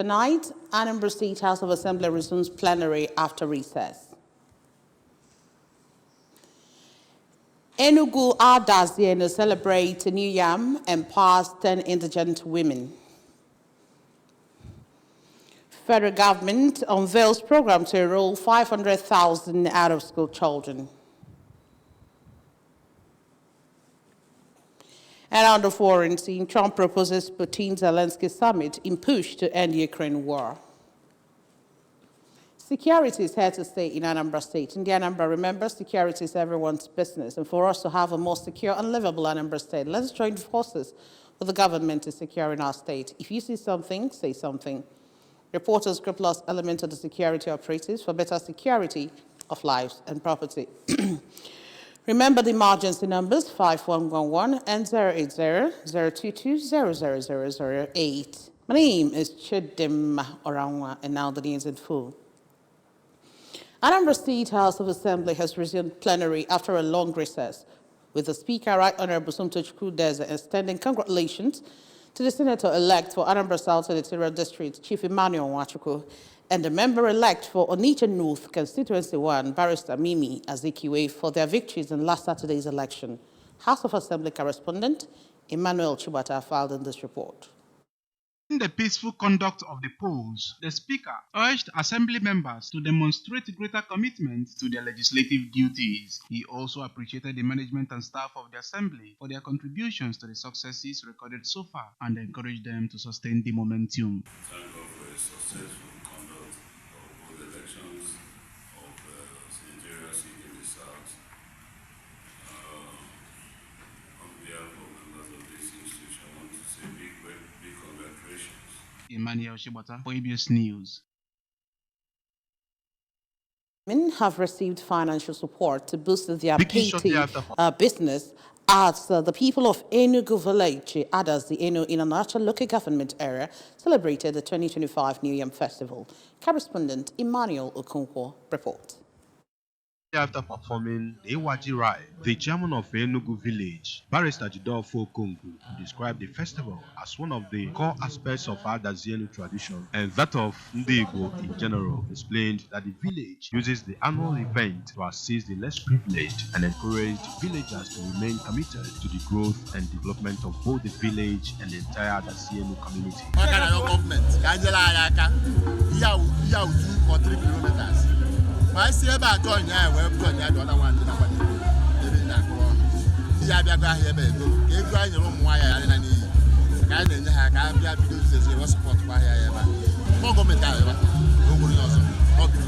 Tonight, Anambra State House of Assembly resumes plenary after recess. Enugu Adazienu celebrates New Yam empowers 10 indigent women. Federal government unveils program to enroll 500,000 out-of-school children. And on the foreign scene, Trump proposes Putin-Zelensky summit in push to end the Ukraine war. Security is here to stay in Anambra State. In the Anambra, remember, security is everyone's business. And for us to have a more secure and livable Anambra State, let's join forces with the government in securing our state. If you see something, say something. Reporters group lost element of the security operatives for better security of lives and property. Remember the emergency numbers 5111 and 080-022-00008. My name is Chidim Oranwa, and now the news in full. Anambra State House of Assembly has resumed plenary after a long recess, with the Speaker, Right Honorable Somtochukwu Deze, extending congratulations to the Senator-elect for Anambra South Senatorial District, Chief Emmanuel Nwachukwu, and the member-elect for Onitsha North Constituency 1, Barrister Mimi Azikiwe, for their victories in last Saturday's election. House of Assembly correspondent Emmanuel Chubata filed in this report. In the peaceful conduct of the polls, the Speaker urged Assembly members to demonstrate greater commitment to their legislative duties. He also appreciated the management and staff of the Assembly for their contributions to the successes recorded so far and encouraged them to sustain the momentum. Thank God for a successful conduct of both elections of senatorial seat in the South. On behalf of members of this institution, I want to say big congratulations. Emmanuel Shibata for ABS News. Women have received financial support to boost their business as the people of Enugu Village, others the Enu in Anambra local government area, celebrated the 2025 New Yam Festival. Correspondent Emmanuel Okonkwo reports. After performing the Ewaji Rai, the chairman of Enugu Village, Barrister Jidofo Kongu, described the festival as one of the core aspects of Adazienu tradition and that of Ndigo in general. Explained that the village uses the annual event to assist the less privileged and encourage villagers to remain committed to the growth and development of both the village and the entire Adazienu community. For 3 kilometers. I see about join here, where the other one in our living in Akron. The Abia here, if I know why I need. I didn't have a support by here. Mogomet, not to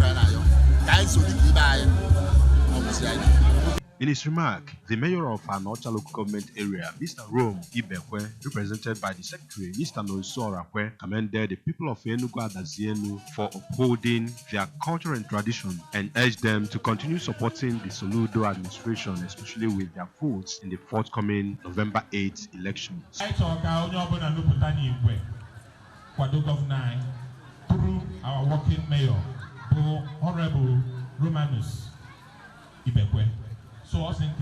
run. Guys, who did buy In his remark, the mayor of Anocha local government area, Mr. Rome Ibekwe, represented by the secretary, Mr. Noiso Orakwe, commended the people of Enugu Adazienu for upholding their culture and tradition and urged them to continue supporting the Soludo administration, especially with their votes in the forthcoming November 8 elections. Through our working mayor, Honorable Romanus Ibekwe. So I think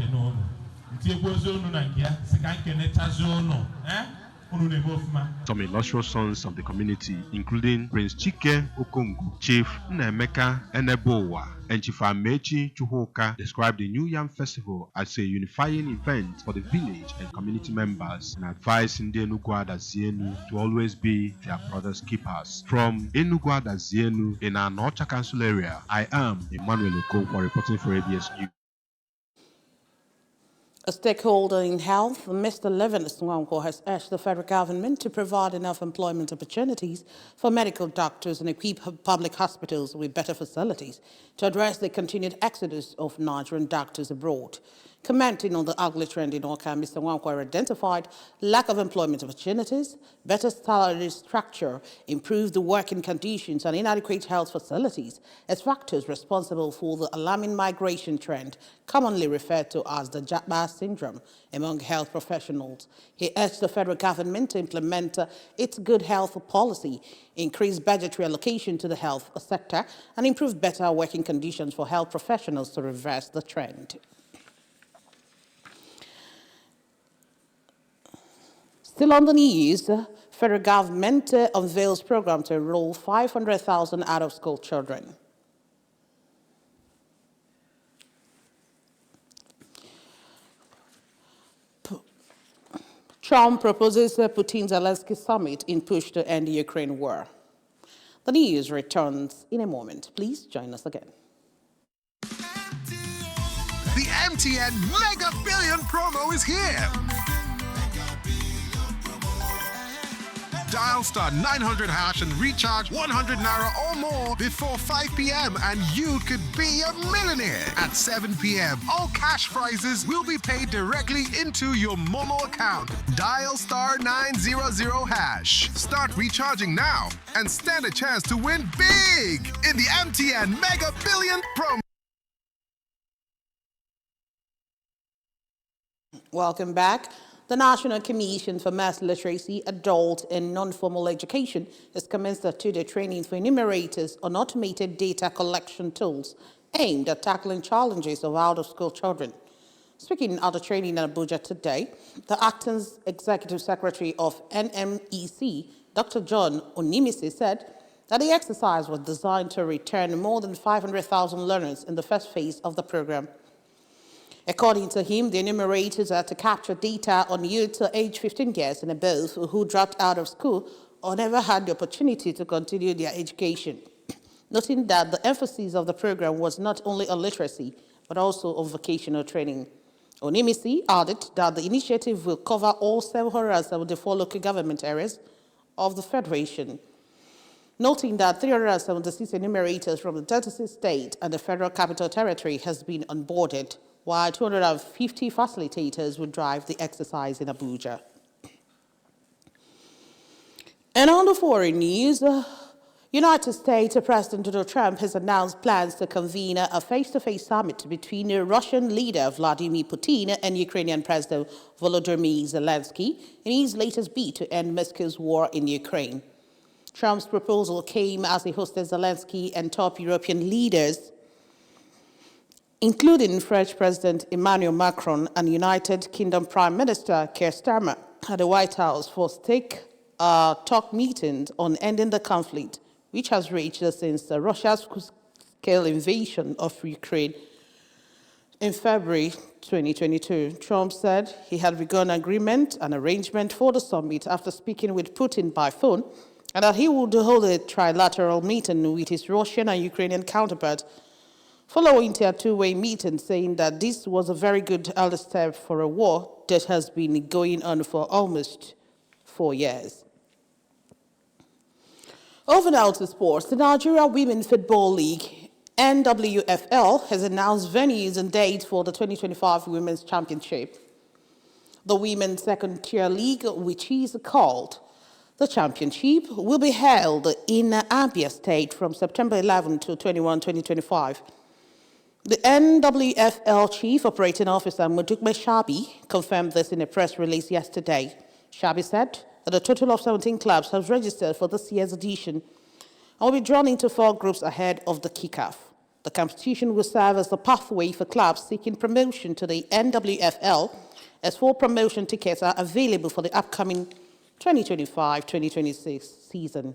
some illustrious sons of the community, including Prince Chike Okongu, Chief Nemeka Enebowa, and Chief Amechi Chuhoka, described the New Yam Festival as a unifying event for the village and community members and advised the Enugu Adazienu to always be their brothers' keepers. From Enugu Adazienu in our Anocha Council area, I am Emmanuel Okonkwo reporting for ABS News. A stakeholder in health, Mr. Levinus Nwankwo, has urged the federal government to provide enough employment opportunities for medical doctors and equip public hospitals with better facilities to address the continued exodus of Nigerian doctors abroad. Commenting on the ugly trend in Awka, Mr. Nwankwo identified lack of employment opportunities, better salary structure, improved working conditions, and inadequate health facilities as factors responsible for the alarming migration trend, commonly referred to as the Japa syndrome, among health professionals. He urged the federal government to implement its good health policy, increase budgetary allocation to the health sector, and improve better working conditions for health professionals to reverse the trend. Still on the news, Federal government unveils program to enroll 500,000 out-of-school children. Trump proposes a Putin-Zelensky summit in push to end the Ukraine war. The news returns in a moment. Please join us again. The MTN Mega Billion promo is here. Dial star 900 hash and recharge 100 naira or more before 5 p.m. and you could be a millionaire. At 7 p.m., all cash prizes will be paid directly into your Momo account. Dial star 900 hash. Start recharging now and stand a chance to win big in the MTN Mega Billion promo. Welcome back. The National Commission for Mass Literacy, Adult and Non-Formal Education has commenced a two-day training for enumerators on automated data collection tools aimed at tackling challenges of out-of-school children. Speaking at the training in Abuja today, the Acting Executive Secretary of NMEC, Dr. John Onimisi, said that the exercise was designed to return more than 500,000 learners in the first phase of the program. According to him, the enumerators are to capture data on youth aged 15 years and above who dropped out of school or never had the opportunity to continue their education, noting that the emphasis of the program was not only on literacy, but also on vocational training. Onimisi added that the initiative will cover all 774 local government areas of the Federation, noting that 376 enumerators from the 36 states and the Federal Capital Territory has been onboarded, while 250 facilitators will drive the exercise in Abuja. And on the foreign news, United States President Donald Trump has announced plans to convene a face-to-face summit between the Russian leader Vladimir Putin and Ukrainian President Volodymyr Zelensky in his latest bid to end Moscow's war in Ukraine. Trump's proposal came as he hosted Zelensky and top European leaders, including French President Emmanuel Macron and United Kingdom Prime Minister Keir Starmer at the White House for talk meetings on ending the conflict, which has raged since Russia's full-scale invasion of Ukraine in February 2022. Trump said he had begun an arrangement for the summit after speaking with Putin by phone, and that he would hold a trilateral meeting with his Russian and Ukrainian counterpart, following their two-way meeting, saying that this was a very good early step for a war that has been going on for almost 4 years. Over now to sports. The Nigeria Women's Football League, NWFL, has announced venues and dates for the 2025 Women's Championship. The Women's Second-Tier League, which is called the Championship, will be held in Abia State from September 11 to 21, 2025. The NWFL Chief Operating Officer, Mudukme Shabi, confirmed this in a press release yesterday. Shabi said that a total of 17 clubs have registered for this year's edition and will be drawn into 4 groups ahead of the kickoff. The competition will serve as a pathway for clubs seeking promotion to the NWFL, as 4 promotion tickets are available for the upcoming 2025-2026 season.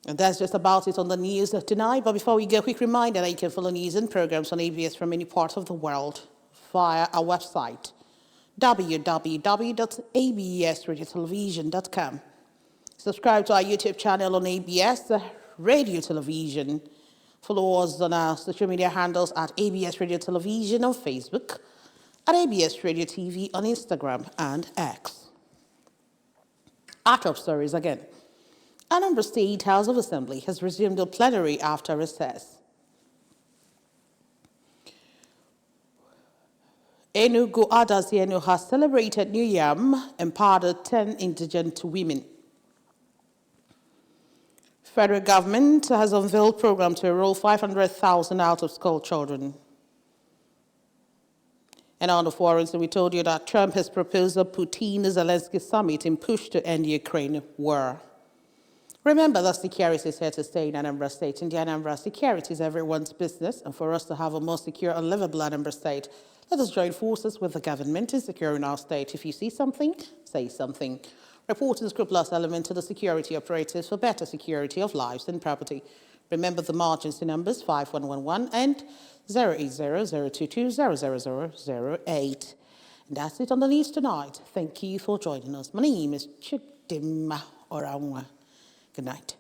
And that's just about it on the news tonight. But before we go, a quick reminder that you can follow news and programs on ABS from any part of the world via our website, www.absradiotelevision.com. Subscribe to our YouTube channel on ABS Radio Television. Follow us on our social media handles at ABS Radio Television on Facebook, at ABS Radio TV on Instagram and X. Our top stories again. Anambra State House of Assembly has resumed the plenary after recess. Enugu Adazienu has celebrated New Yam, empowered 10 indigent women. Federal government has unveiled program to enroll 500,000 out-of-school children. And on the foreign, so we told you that Trump has proposed a Putin-Zelensky summit in push to end the Ukraine war. Remember that security is here to stay in Anambra State. In the Anambra, security is everyone's business, and for us to have a more secure and livable Anambra State, let us join forces with the government in securing our state. If you see something, say something. Report and scrupulous element to the security operatives for better security of lives and property. Remember the emergency numbers 5111 and 080-022-00008. And that's it on the news tonight. Thank you for joining us. My name is Chidima Orawa. Good night.